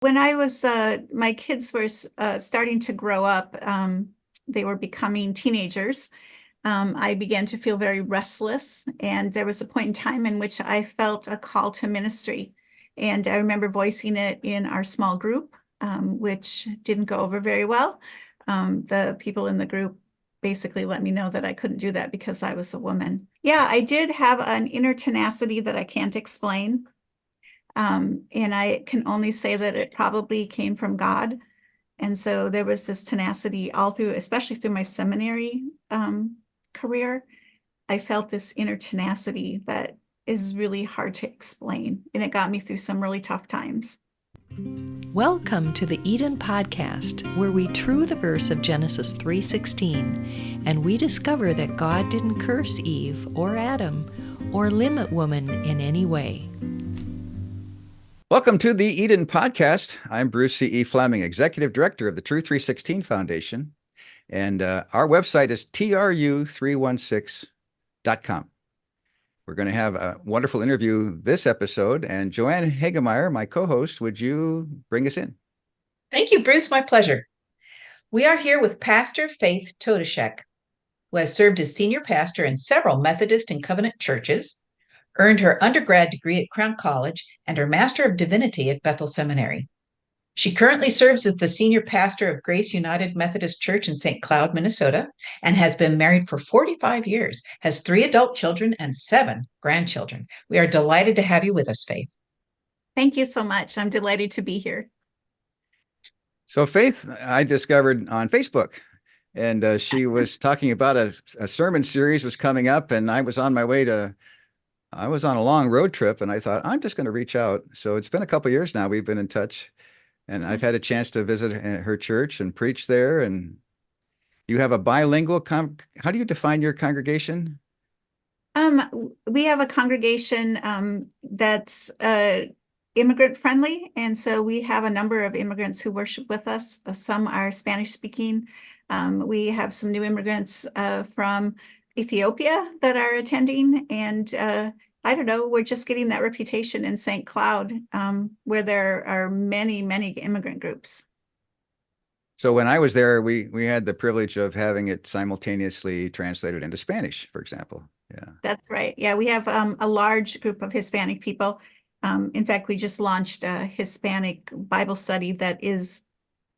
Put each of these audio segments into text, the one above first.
When I was, my kids were starting to grow up, they were becoming teenagers. I began to feel very restless, and there was a point in time in which I felt a call to ministry. And I remember voicing it in our small group, which didn't go over very well. The people in the group basically let me know that I couldn't do that because I was a woman. Yeah, I did have an inner tenacity that I can't explain. And I can only say that it probably came from God. And so there was this tenacity all through, especially through my seminary career. I felt this inner tenacity that is really hard to explain. And it got me through some really tough times. Welcome to the Eden Podcast, where we true the verse of Genesis 3:16, and we discover that God didn't curse Eve or Adam or limit woman in any way. Welcome to the Eden Podcast. I'm Bruce C.E. Fleming, Executive Director of the True 316 Foundation, and our website is tru316.com. We're going to have a wonderful interview this episode, and Joanne Hagemeyer, my co-host, would you bring us in? Thank you, Bruce. My pleasure. We are here with Pastor Faith Totushek, who has served as senior pastor in several Methodist and Covenant churches, earned her undergrad degree at Crown College and her Master of Divinity at Bethel Seminary. She currently serves as the senior pastor of Grace United Methodist Church in St. Cloud, Minnesota, and has been married for 45 years, has 3 adult children and 7 grandchildren. We are delighted to have you with us, Faith. Thank you so much. I'm delighted to be here. So Faith, I discovered on Facebook, and she was talking about a sermon series was coming up, and I was on a long road trip, and I thought, I'm just going to reach out. So it's been a couple of years now. We've been in touch, and I've had a chance to visit her church and preach there. And you have a bilingual, how do you define your congregation? We have a congregation that's immigrant friendly. And so we have a number of immigrants who worship with us. Some are Spanish speaking. We have some new immigrants from Ethiopia that are attending. And I don't know, we're just getting that reputation in St. Cloud, where there are many, many immigrant groups. So when I was there, we had the privilege of having it simultaneously translated into Spanish, for example. Yeah, that's right. Yeah, we have a large group of Hispanic people. In fact, we just launched a Hispanic Bible study that is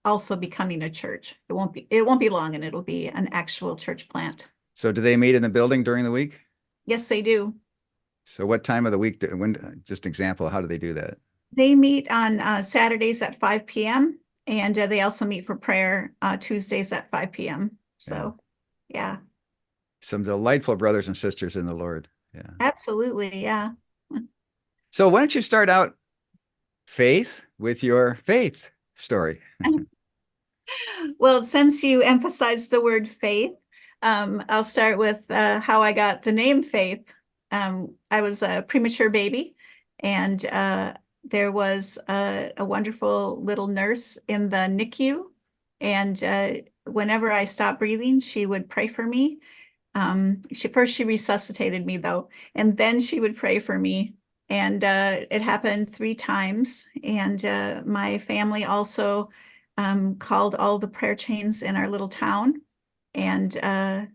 also becoming a church. It won't be long, and it'll be an actual church plant. So do they meet in the building during the week? Yes, they do. So what time of the week, just example, how do they do that? They meet on Saturdays at 5 p.m. and they also meet for prayer Tuesdays at 5 p.m. So, yeah. Some delightful brothers and sisters in the Lord. Yeah. Absolutely, yeah. So why don't you start out, Faith, with your faith story? Well, since you emphasized the word faith, I'll start with how I got the name Faith. I was a premature baby, and there was a wonderful little nurse in the NICU. And whenever I stopped breathing, she would pray for me. She resuscitated me, though, and then she would pray for me. And it happened 3 times. And my family also called all the prayer chains in our little town. And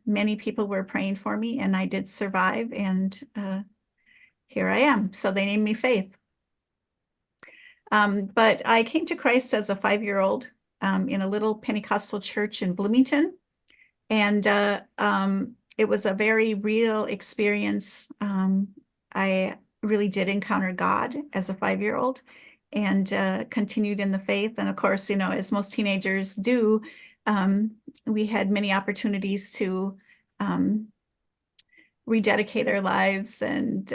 many people were praying for me, and I did survive. And here I am. So they named me Faith. But I came to Christ as a 5-year-old in a little Pentecostal church in Bloomington. And it was a very real experience. I really did encounter God as a 5-year-old and continued in the faith. And of course, as most teenagers do, we had many opportunities to rededicate our lives and,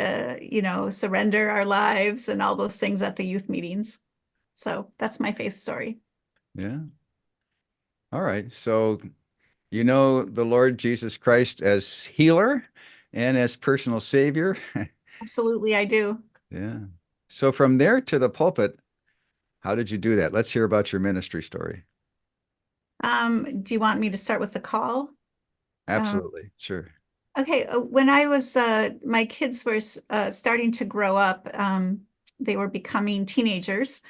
surrender our lives and all those things at the youth meetings. So that's my faith story. Yeah. All right. So you know the Lord Jesus Christ as healer and as personal savior. Absolutely, I do. Yeah. So from there to the pulpit, how did you do that? Let's hear about your ministry story. Do you want me to start with the call? Absolutely. Sure. Okay. When I was, my kids were starting to grow up, they were becoming teenagers.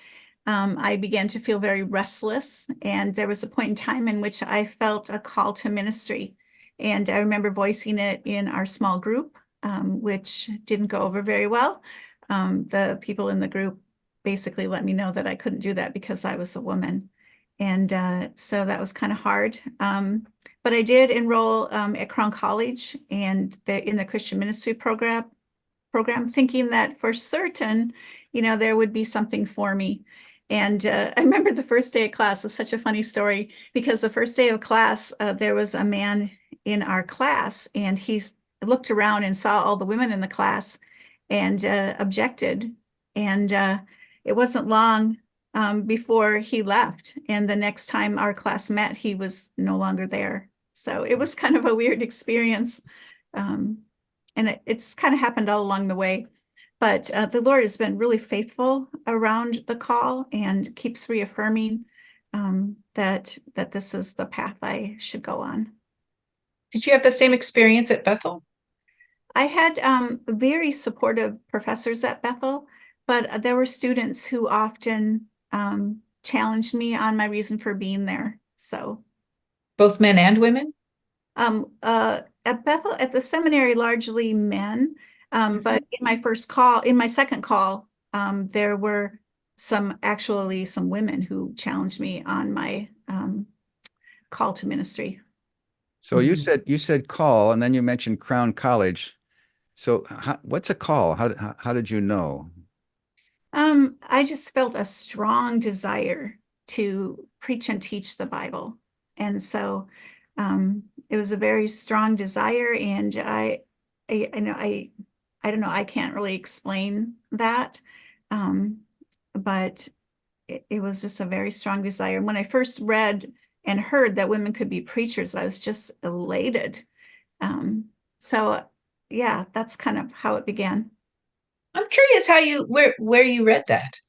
I began to feel very restless, and there was a point in time in which I felt a call to ministry. And I remember voicing it in our small group, which didn't go over very well. The people in the group basically let me know that I couldn't do that because I was a woman. And so that was kind of hard. But I did enroll at Crown College and in the Christian ministry program, thinking that for certain, there would be something for me. And I remember the first day of class was such a funny story, because the first day of class, there was a man in our class, and he looked around and saw all the women in the class and objected. And it wasn't long before he left. And the next time our class met, he was no longer there. So it was kind of a weird experience. And it's kind of happened all along the way. But the Lord has been really faithful around the call and keeps reaffirming that this is the path I should go on. Did you have the same experience at Bethel? I had very supportive professors at Bethel, but there were students who often challenged me on my reason for being there. So Both men and women? At Bethel, at the seminary, largely men. But in my second call, there were some women who challenged me on my call to ministry. So you said call, and then you mentioned Crown College. So what's a call? How did you know? I just felt a strong desire to preach and teach the Bible. And so it was a very strong desire, and I don't know, I can't really explain that. But it was just a very strong desire. When I first read and heard that women could be preachers, I was just elated. So yeah, that's kind of how it began. I'm curious where you read that.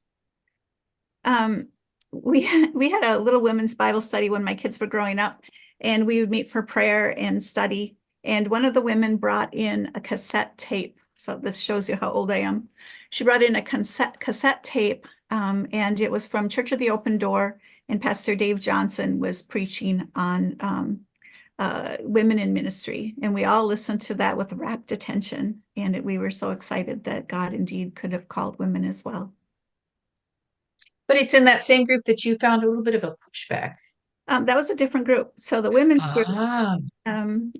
We had a little women's Bible study when my kids were growing up, and we would meet for prayer and study. And one of the women brought in a cassette tape. So this shows you how old I am. She brought in a cassette tape, and it was from Church of the Open Door, and Pastor Dave Johnson was preaching on women in ministry. And we all listened to that with rapt attention. And we were so excited that God indeed could have called women as well. But it's in that same group that you found a little bit of a pushback. That was a different group. So the women's group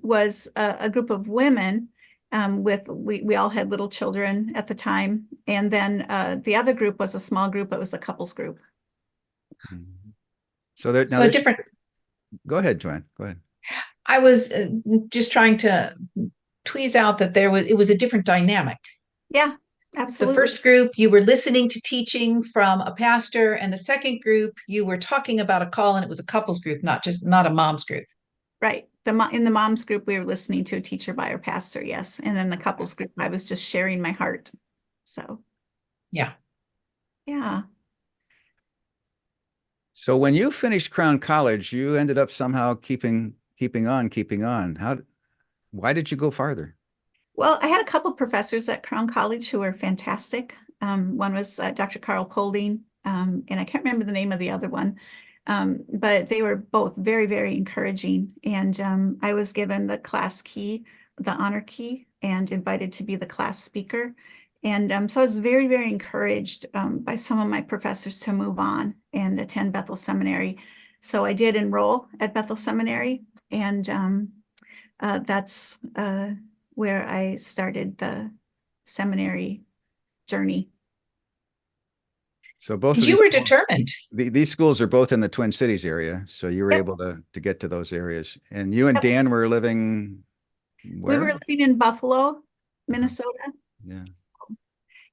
was a group of women we all had little children at the time. And then the other group was a small group. It was a couples group. So different. Go ahead, Joanne. Go ahead. I was just trying to tweeze out that it was a different dynamic. Yeah, absolutely. The first group, you were listening to teaching from a pastor, and the second group, you were talking about a call, and it was a couples group, not a mom's group. Right. In the mom's group, we were listening to a teacher by our pastor, yes. And then the couples group, I was just sharing my heart. So yeah. So when you finished Crown College, you ended up somehow keeping on. Why did you go farther? Well, I had a couple of professors at Crown College who were fantastic. One was Dr. Carl Polding, and I can't remember the name of the other one, but they were both very, very encouraging. And I was given the class key, the honor key, and invited to be the class speaker. And so I was very, very encouraged by some of my professors to move on and attend Bethel Seminary. So I did enroll at Bethel Seminary, and that's where I started the seminary journey. So both you were determined. These schools are both in the Twin Cities area, so you were able to get to those areas. And you and Dan were living where? We were living in Buffalo, Minnesota. Yeah.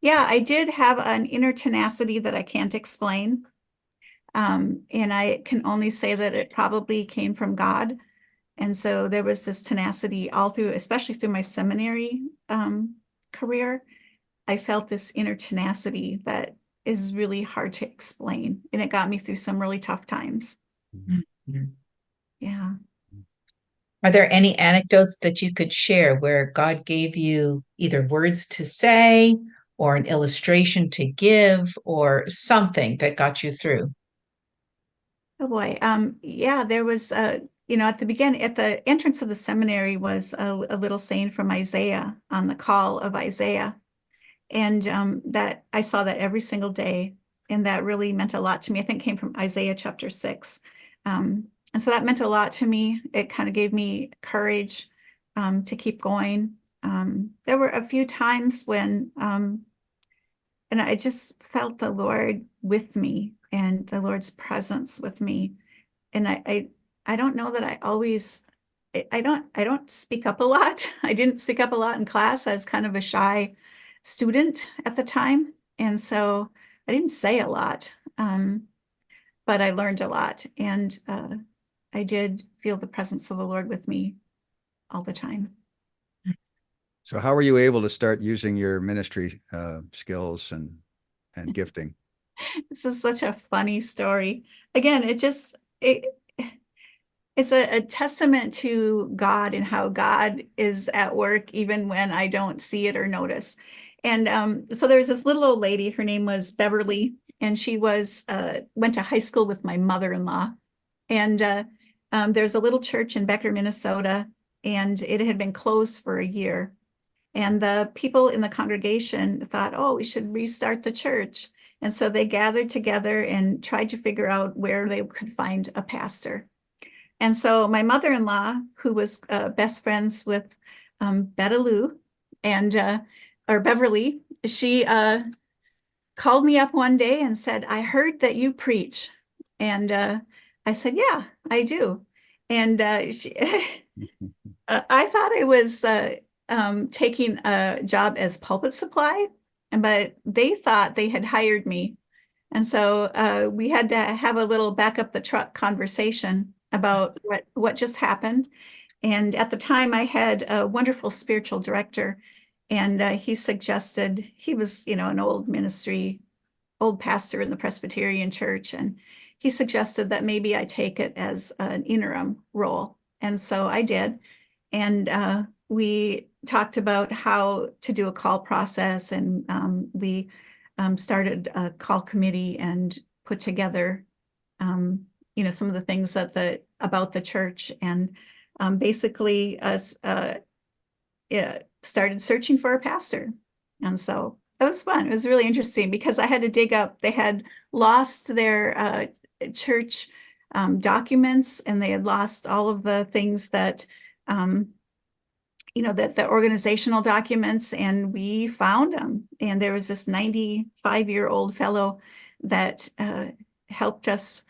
Yeah, I did have an inner tenacity that I can't explain. And I can only say that it probably came from God. And so there was this tenacity all through, especially through my seminary career. I felt this inner tenacity that is really hard to explain. And it got me through some really tough times. Mm-hmm. Yeah. Are there any anecdotes that you could share where God gave you either words to say or an illustration to give or something that got you through? Oh boy. Yeah, there was at the beginning, at the entrance of the seminary was a little saying from Isaiah on the call of Isaiah. And that I saw that every single day. And that really meant a lot to me. I think it came from Isaiah chapter 6. And so that meant a lot to me. It kind of gave me courage to keep going. There were a few times when, and I just felt the Lord with me and the Lord's presence with me. And I don't know that I always, I don't speak up a lot. I didn't speak up a lot in class. I was kind of a shy student at the time. And so I didn't say a lot, but I learned a lot. And I did feel the presence of the Lord with me all the time. So how were you able to start using your ministry skills and gifting? This is such a funny story. Again, it's a testament to God and how God is at work even when I don't see it or notice. And so there was this little old lady, her name was Beverly, and she went to high school with my mother-in-law. And there's a little church in Becker, Minnesota, and it had been closed for a year. And the people in the congregation thought, oh, we should restart the church. And so they gathered together and tried to figure out where they could find a pastor. And so my mother-in-law, who was best friends with Bethel or Beverly, she called me up one day and said, I heard that you preach. And I said, yeah, I do. And I thought I was taking a job as pulpit supply, but they thought they had hired me. And so we had to have a little back up the truck conversation about what just happened. And at the time, I had a wonderful spiritual director, and he suggested, he was, an old pastor in the Presbyterian church, and he suggested that maybe I take it as an interim role. And so I did. And we talked about how to do a call process, and we started a call committee and put together some of the things about the church, and basically us started searching for a pastor. And so it was fun. It was really interesting because I had to dig up. They had lost their church documents, and they had lost all of the things that that the organizational documents, and we found them. And there was this 95-year-old fellow that helped us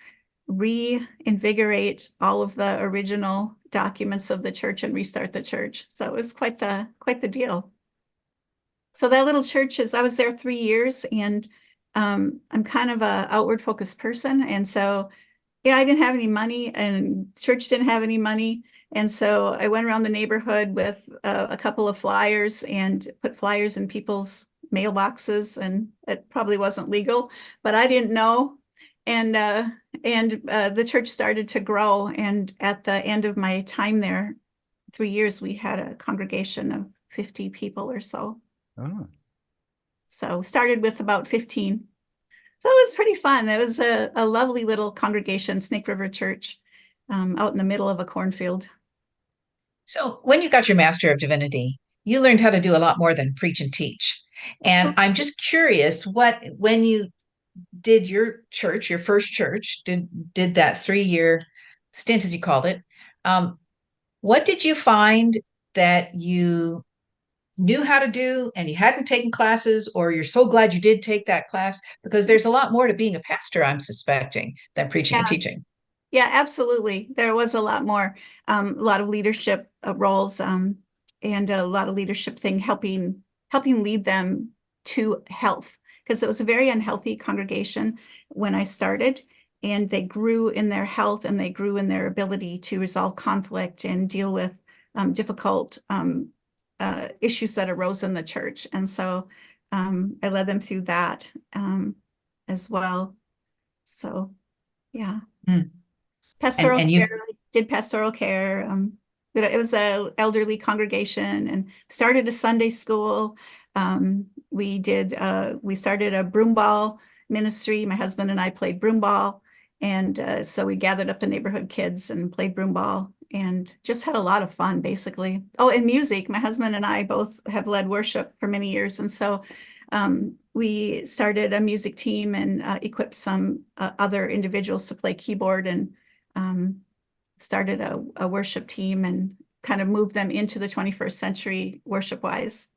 reinvigorate all of the original documents of the church and restart the church. So it was quite the deal. So that little church I was there 3 years, and I'm kind of a outward focused person. And so, I didn't have any money, and church didn't have any money. And so I went around the neighborhood with a couple of flyers and put flyers in people's mailboxes, and it probably wasn't legal, but I didn't know. And the church started to grow. And at the end of my time there, 3 years, we had a congregation of 50 people or so. Oh. So started with about 15. So it was pretty fun. It was a lovely little congregation, Snake River Church, out in the middle of a cornfield. So when you got your Master of Divinity, you learned how to do a lot more than preach and teach. And I'm just curious, when you did your church, your first church, did that 3-year stint, as you called it, what did you find that you knew how to do and you hadn't taken classes, or you're so glad you did take that class? Because there's a lot more to being a pastor, I'm suspecting, than preaching and teaching. Yeah, absolutely. There was a lot more, a lot of leadership roles, and a lot of leadership thing helping lead them to health, because it was a very unhealthy congregation when I started, and they grew in their health, and they grew in their ability to resolve conflict and deal with difficult issues that arose in the church. And so I led them through that as well. So, yeah. Pastoral care, did pastoral care. It was an elderly congregation, and started a Sunday school. We started a broomball ministry. My husband and I played broomball. And so we gathered up the neighborhood kids and played broomball and just had a lot of fun, basically. Oh, and music. My husband and I both have led worship for many years. And so we started a music team and equipped some other individuals to play keyboard, and started a worship team and kind of moved them into the 21st century worship-wise.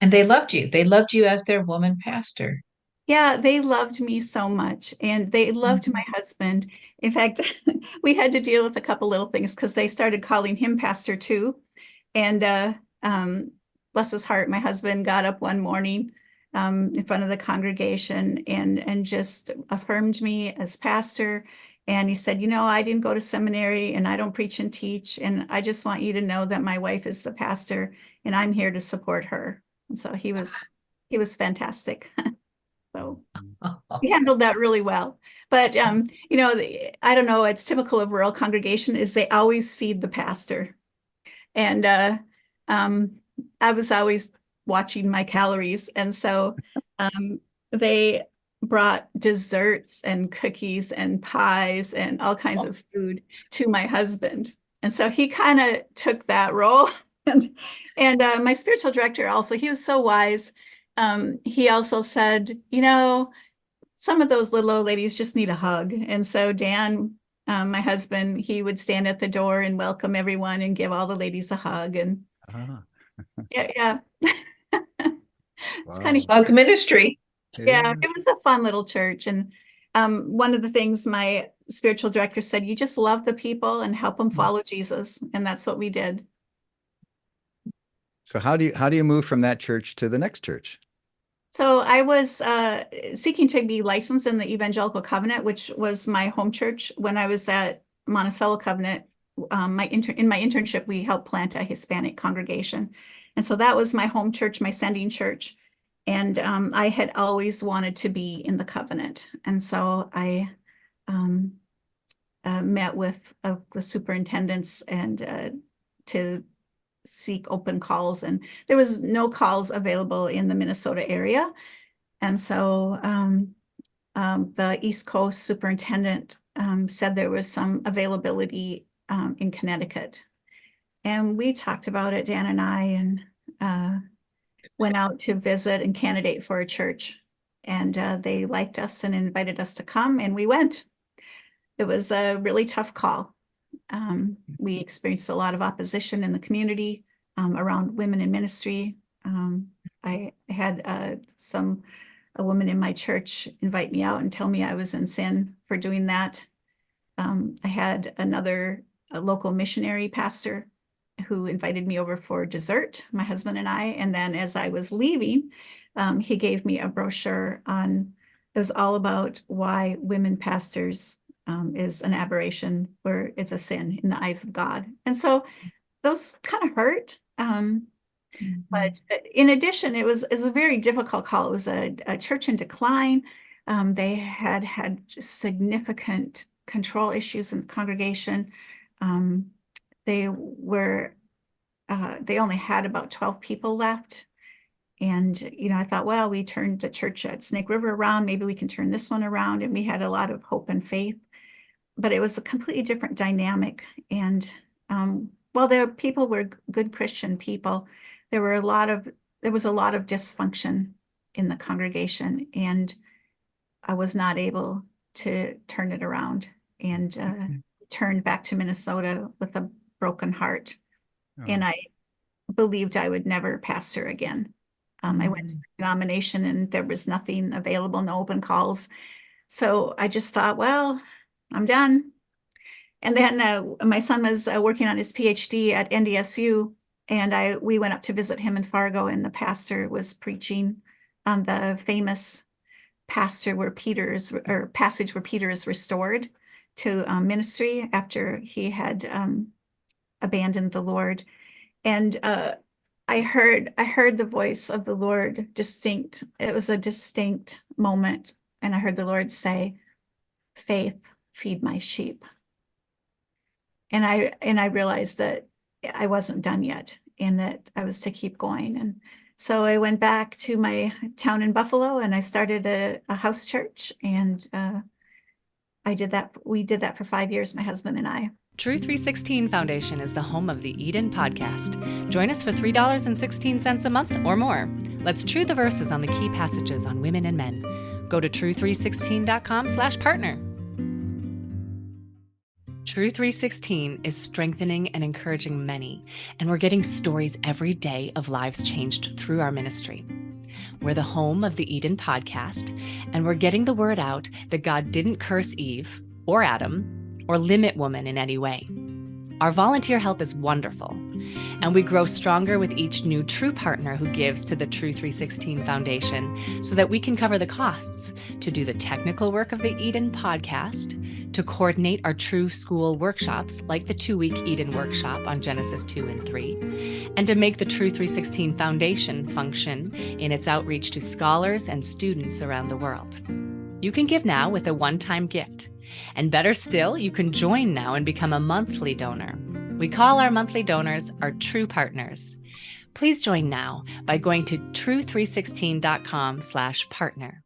And they loved you. They loved you as their woman pastor. Yeah, they loved me so much, and they loved my husband. In fact, we had to deal with a couple little things because they started calling him pastor too. And bless his heart, my husband got up one morning in front of the congregation and just affirmed me as pastor. And he said, I didn't go to seminary and I don't preach and teach. And I just want you to know that my wife is the pastor and I'm here to support her. And so he was fantastic. So he handled that really well. But, I don't know, it's typical of rural congregation is they always feed the pastor. And I was always watching my calories. And so they brought desserts and cookies and pies and all kinds of food to my husband. And so he kind of took that role. And my spiritual director also, he was so wise. He also said, some of those little old ladies just need a hug. And so Dan, my husband, he would stand at the door and welcome everyone and give all the ladies a hug. And yeah. It's kind of hug ministry. Yeah, it was a fun little church. And one of the things my spiritual director said, you just love the people and help them follow Jesus. And that's what we did. So how do you move from that church to the next church? So I was seeking to be licensed in the Evangelical Covenant, which was my home church when I was at Monticello Covenant. In my internship, we helped plant a Hispanic congregation. And so that was my home church, my sending church. And I had always wanted to be in the covenant. And so I met with the superintendents and to seek open calls. And there was no calls available in the Minnesota area. And so the East Coast superintendent said there was some availability in Connecticut. And we talked about it, Dan and I, and went out to visit and candidate for a church. And they liked us and invited us to come, and we went. It was a really tough call. We experienced a lot of opposition in the community around women in ministry. I had a woman in my church invite me out and tell me I was in sin for doing that. I had a local missionary pastor who invited me over for dessert, my husband and I. And then as I was leaving, he gave me a brochure it was all about why women pastors is an aberration, where it's a sin in the eyes of God. And so those kind of hurt. But in addition, it was a very difficult call. It was a church in decline. They had significant control issues in the congregation. They only had about 12 people left. And, I thought, well, we turned the church at Snake River around. Maybe we can turn this one around. And we had a lot of hope and faith. But it was a completely different dynamic. And while people were good Christian people, there was a lot of dysfunction in the congregation. And I was not able to turn it around, and turned back to Minnesota with a broken heart. Oh. And I believed I would never pastor again. I went to the denomination and there was nothing available, no open calls. So I just thought, well, I'm done. And then my son was working on his PhD at NDSU, and we went up to visit him in Fargo, and the pastor was preaching on the famous passage where Peter is restored to ministry after he had abandoned the Lord. And I heard the voice of the Lord distinct. It was a distinct moment. And I heard the Lord say, "Faith, feed my sheep." And I realized that I wasn't done yet. and that I was to keep going. And so I went back to my town in Buffalo and I started a house church, and I did that. We did that for 5 years, my husband and I. True 316 Foundation is the home of the Eden podcast. Join us for $3.16 a month or more. Let's true the verses on the key passages on women and men. Go to true316.com/partner. True 316 is strengthening and encouraging many, and we're getting stories every day of lives changed through our ministry. We're the home of the Eden podcast, and we're getting the word out that God didn't curse Eve or Adam or limit woman in any way. Our volunteer help is wonderful, and we grow stronger with each new true partner who gives to the True 316 Foundation so that we can cover the costs to do the technical work of the Eden podcast, to coordinate our True School workshops like the 2-week Eden workshop on Genesis 2 and 3, and to make the True 316 Foundation function in its outreach to scholars and students around the world. You can give now with a one-time gift. And better still, you can join now and become a monthly donor. We call our monthly donors our true partners. Please join now by going to true316.com/partner.